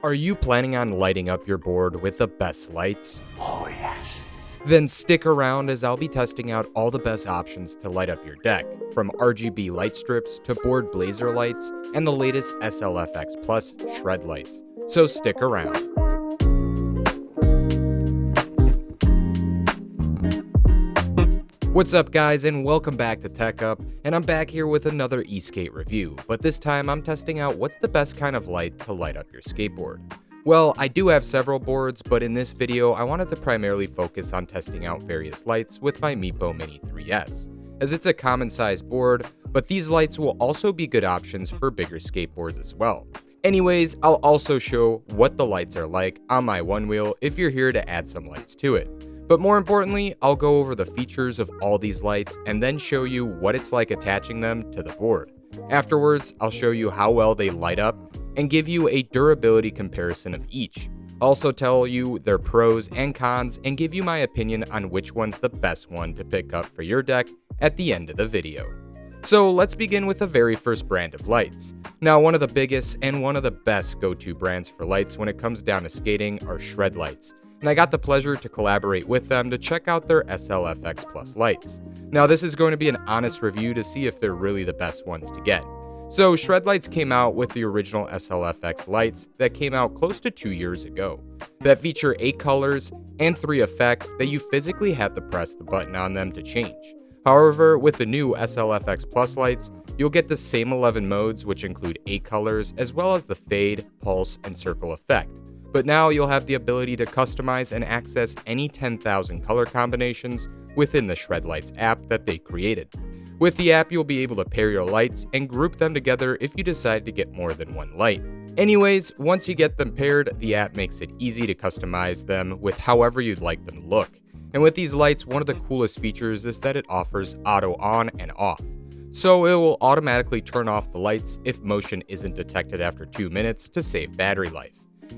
Are you planning on lighting up your board with the best lights? Oh, yes. Then stick around as I'll be testing out all the best options to light up your deck, from RGB light strips to board blazer lights and the latest SL-FX Plus shred lights. So stick around. What's up guys, and welcome back to Tech Up, and I'm back here with another eskate review, but this time I'm testing out what's the best kind of light to light up your skateboard. Well, I do have several boards, but in this video I wanted to primarily focus on testing out various lights with my Meepo Mini 3S, as it's a common size board, but these lights will also be good options for bigger skateboards as well. Anyways, I'll also show what the lights are like on my onewheel if you're here to add some lights to it. But more importantly, I'll go over the features of all these lights and then show you what it's like attaching them to the board. Afterwards, I'll show you how well they light up and give you a durability comparison of each. I'll also tell you their pros and cons and give you my opinion on which one's the best one to pick up for your deck at the end of the video. So let's begin with the very first brand of lights. Now, one of the biggest and one of the best go-to brands for lights when it comes down to skating are Shredlights. And I got the pleasure to collaborate with them to check out their SL-FX Plus lights. Now, this is going to be an honest review to see if they're really the best ones to get. So Shredlights came out with the original SL-FX lights that came out close to 2 years ago, that feature 8 colors and 3 effects that you physically have to press the button on them to change. However, with the new SL-FX Plus lights, you'll get the same 11 modes, which include 8 colors, as well as the fade, pulse, and circle effect. But now you'll have the ability to customize and access any 10,000 color combinations within the Shredlights app that they created. With the app, you'll be able to pair your lights and group them together if you decide to get more than one light. Anyways, once you get them paired, the app makes it easy to customize them with however you'd like them to look. And with these lights, one of the coolest features is that it offers auto on and off. So it will automatically turn off the lights if motion isn't detected after 2 minutes to save battery life.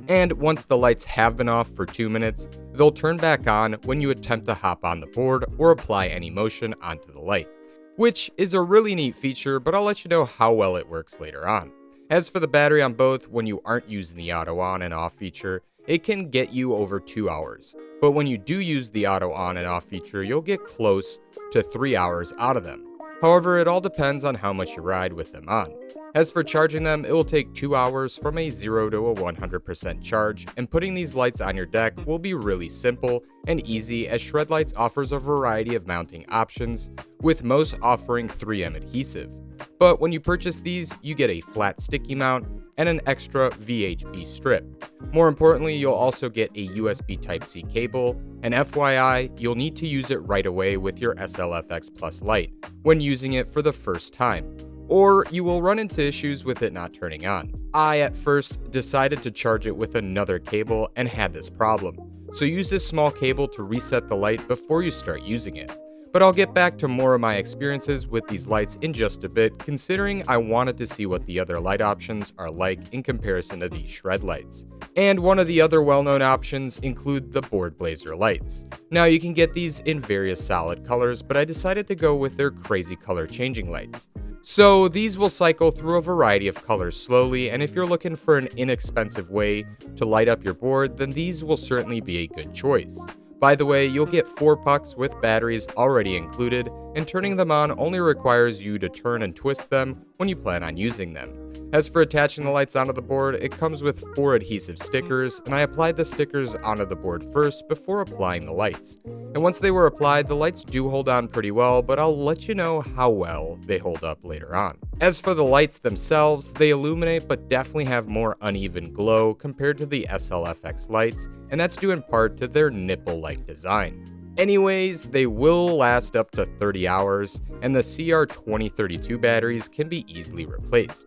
And once the lights have been off for 2 minutes, they'll turn back on when you attempt to hop on the board or apply any motion onto the light, which is a really neat feature, but I'll let you know how well it works later on. As for the battery on both, when you aren't using the auto on and off feature, it can get you over 2 hours, but when you do use the auto on and off feature, you'll get close to 3 hours out of them. However, it all depends on how much you ride with them on. As for charging them, it will take 2 hours from a 0 to a 100% charge, and putting these lights on your deck will be really simple and easy, as Shredlights offers a variety of mounting options, with most offering 3M adhesive. But when you purchase these, you get a flat sticky mount and an extra VHB strip. More importantly, you'll also get a USB Type-C cable, and FYI, you'll need to use it right away with your SL-FX Plus light when using it for the first time, or you will run into issues with it not turning on. I at first decided to charge it with another cable and had this problem, so use this small cable to reset the light before you start using it. But I'll get back to more of my experiences with these lights in just a bit, considering I wanted to see what the other light options are like in comparison to these Shred lights. And one of the other well-known options include the board blazer lights. Now you can get these in various solid colors, but I decided to go with their crazy color changing lights. So these will cycle through a variety of colors slowly, and if you're looking for an inexpensive way to light up your board, then these will certainly be a good choice. By the way, you'll get 4 pucks with batteries already included, and turning them on only requires you to turn and twist them when you plan on using them. As for attaching the lights onto the board, it comes with 4 adhesive stickers, and I applied the stickers onto the board first before applying the lights. And once they were applied, the lights do hold on pretty well, but I'll let you know how well they hold up later on. As for the lights themselves, they illuminate but definitely have more uneven glow compared to the SL-FX lights, and that's due in part to their nipple-like design. Anyways, they will last up to 30 hours, and the CR2032 batteries can be easily replaced.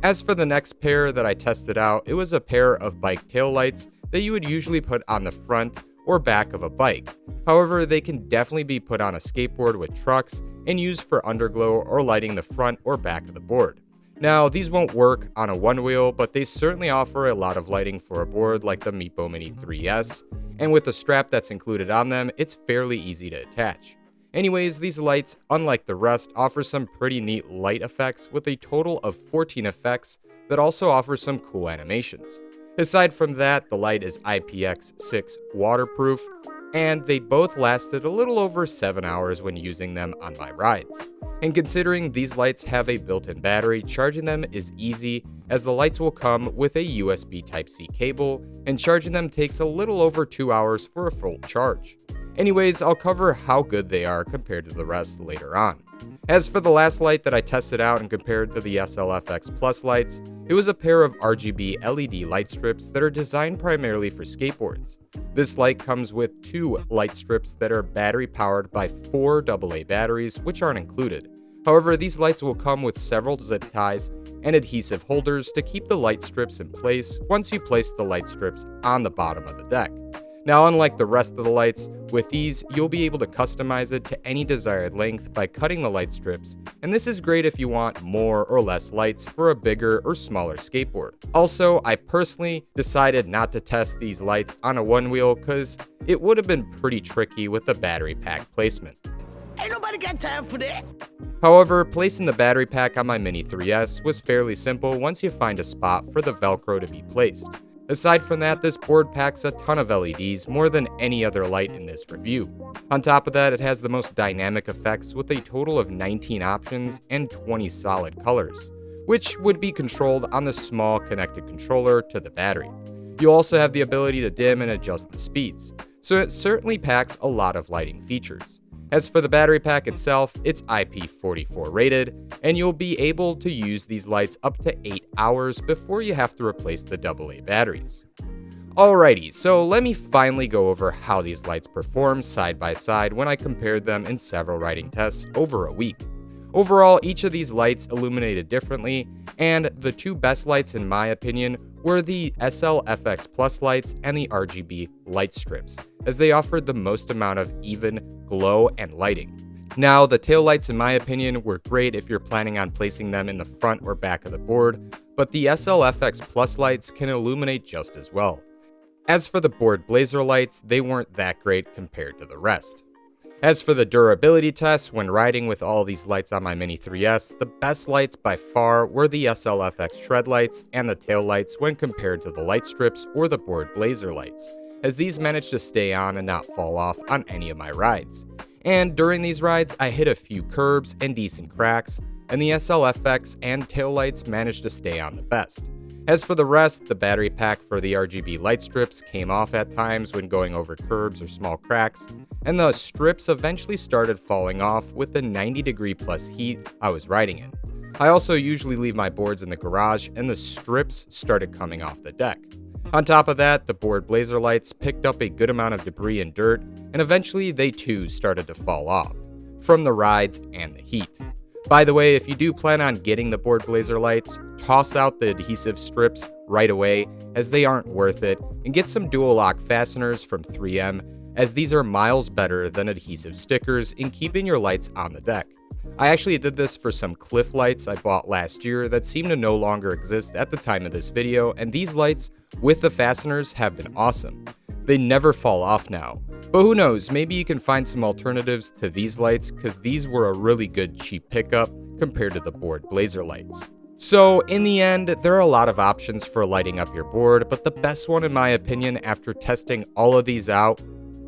As for the next pair that I tested out, it was a pair of bike tail lights that you would usually put on the front or back of a bike. However, they can definitely be put on a skateboard with trucks and used for underglow or lighting the front or back of the board. Now, these won't work on a onewheel, but they certainly offer a lot of lighting for a board like the Meepo Mini 3S, and with the strap that's included on them, it's fairly easy to attach. Anyways, these lights, unlike the rest, offer some pretty neat light effects with a total of 14 effects that also offer some cool animations. Aside from that, the light is IPX6 waterproof, and they both lasted a little over 7 hours when using them on my rides. And considering these lights have a built-in battery, charging them is easy as the lights will come with a USB Type-C cable, and charging them takes a little over 2 hours for a full charge. Anyways, I'll cover how good they are compared to the rest later on. As for the last light that I tested out and compared to the SL-FX Plus lights, it was a pair of RGB LED light strips that are designed primarily for skateboards. This light comes with 2 light strips that are battery powered by 4 AA batteries, which aren't included. However, these lights will come with several zip ties and adhesive holders to keep the light strips in place once you place the light strips on the bottom of the deck. Now, unlike the rest of the lights, with these, you'll be able to customize it to any desired length by cutting the light strips, and this is great if you want more or less lights for a bigger or smaller skateboard. Also, I personally decided not to test these lights on a one wheel because it would have been pretty tricky with the battery pack placement. Ain't nobody got time for that. However, placing the battery pack on my Mini 3S was fairly simple once you find a spot for the Velcro to be placed. Aside from that, this board packs a ton of LEDs, more than any other light in this review. On top of that, it has the most dynamic effects with a total of 19 options and 20 solid colors, which would be controlled on the small connected controller to the battery. You also have the ability to dim and adjust the speeds, so it certainly packs a lot of lighting features. As for the battery pack itself, it's IP44 rated, and you'll be able to use these lights up to 8 hours before you have to replace the AA batteries. Alrighty, so let me finally go over how these lights perform side by side when I compared them in several riding tests over a week. Overall, each of these lights illuminated differently, and the 2 best lights in my opinion were the SL-FX Plus lights and the RGB Lightrips, as they offered the most amount of even glow and lighting. Now, the tail lights in my opinion were great if you're planning on placing them in the front or back of the board, but the SL-FX Plus lights can illuminate just as well. As for the board blazer lights, they weren't that great compared to the rest. As for the durability tests when riding with all these lights on my Mini 3S, the best lights by far were the SL-FX Shredlights and the tail lights when compared to the Lightrips or the board blazer lights, as these managed to stay on and not fall off on any of my rides. And during these rides, I hit a few curbs and decent cracks, and the SL-FX and tail lights managed to stay on the best. As for the rest, the battery pack for the RGB light strips came off at times when going over curbs or small cracks, and the strips eventually started falling off with the 90-degree plus heat I was riding in. I also usually leave my boards in the garage, and the strips started coming off the deck. On top of that, the board blazer lights picked up a good amount of debris and dirt, and eventually they too started to fall off, from the rides and the heat. By the way, if you do plan on getting the board blazer lights, toss out the adhesive strips right away as they aren't worth it, and get some dual lock fasteners from 3M as these are miles better than adhesive stickers in keeping your lights on the deck. I actually did this for some Cliff lights I bought last year that seem to no longer exist at the time of this video, and these lights with the fasteners have been awesome. They never fall off now. But who knows, maybe you can find some alternatives to these lights because these were a really good cheap pickup compared to the board blazer lights. So in the end, there are a lot of options for lighting up your board, but the best one in my opinion after testing all of these out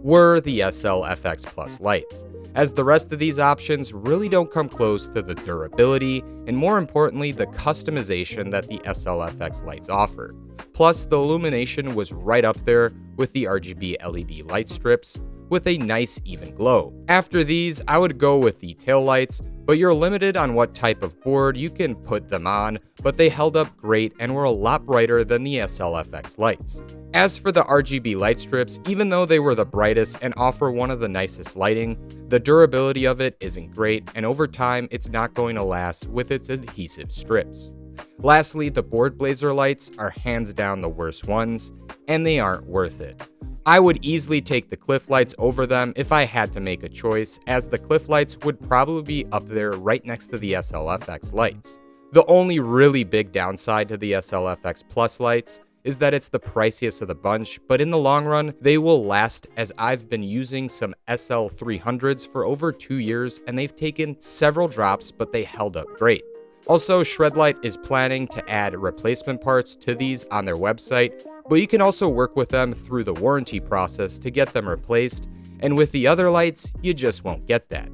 were the SL-FX Plus lights, as the rest of these options really don't come close to the durability and more importantly the customization that the SL-FX lights offer. Plus, the illumination was right up there with the RGB LED light strips with a nice even glow. After these, I would go with the tail lights, but you're limited on what type of board you can put them on, but they held up great and were a lot brighter than the SL-FX lights. As for the RGB light strips, even though they were the brightest and offer one of the nicest lighting, the durability of it isn't great, and over time it's not going to last with its adhesive strips. Lastly, the board blazer lights are hands down the worst ones, and they aren't worth it. I would easily take the Cliff lights over them if I had to make a choice, as the Cliff lights would probably be up there right next to the SL-FX lights. The only really big downside to the SL-FX Plus lights is that it's the priciest of the bunch, but in the long run, they will last, as I've been using some SL300s for over 2 years and they've taken several drops, but they held up great. Also, Shredlight is planning to add replacement parts to these on their website, but you can also work with them through the warranty process to get them replaced, and with the other lights, you just won't get that.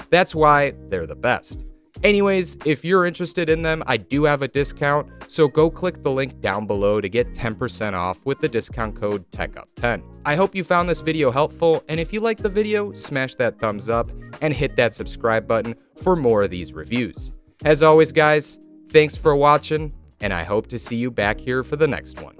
That's why they're the best. Anyways, if you're interested in them, I do have a discount, so go click the link down below to get 10% off with the discount code TECHUP10. I hope you found this video helpful, and if you liked the video, smash that thumbs up and hit that subscribe button for more of these reviews. As always, guys, thanks for watching, and I hope to see you back here for the next one.